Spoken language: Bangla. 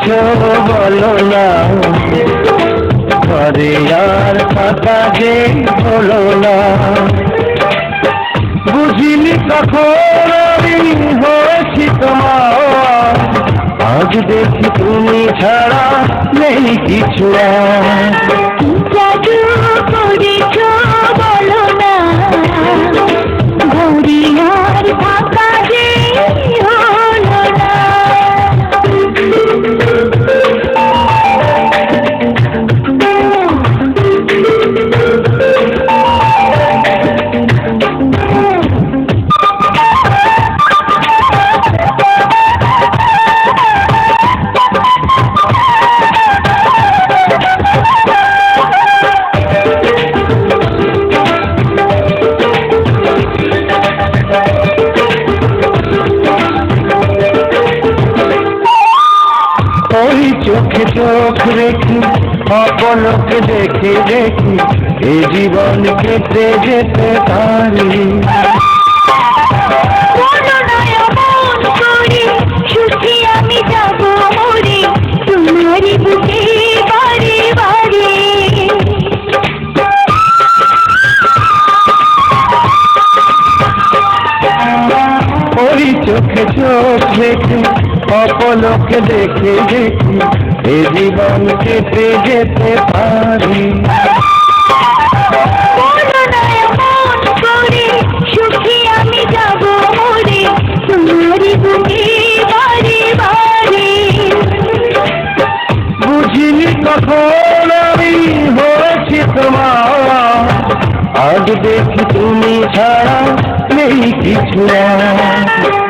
এসো বলো না, ঘরে আর থাকা যে হলো না। বুঝিনি কখন আমি হয়েছি তোমার, আজ দেখি তুমি ছাড়া নেই কিছু আর। জাদু করেছ বলো না, ঘরে আর থাকা যে হলো না। ওই চোখে চোখ রেখে অপলকে দেখে দেখি এ জীবন কেটে যেতে পারি। সুখী আমি যাব মরে তোমারই বুকে বারে বারে। ওই চোখে চোখ রেখে অপলকে দেখে দেখি এ জীবন কেটে যেতে পারি। সুখী আমি যাব মরে তোমারই বুকে বারে বারে। বুঝিনি কখন আমি হয়েছি তোমার, আজ দেখি তুমি ছাড়া নেই কিছু আর।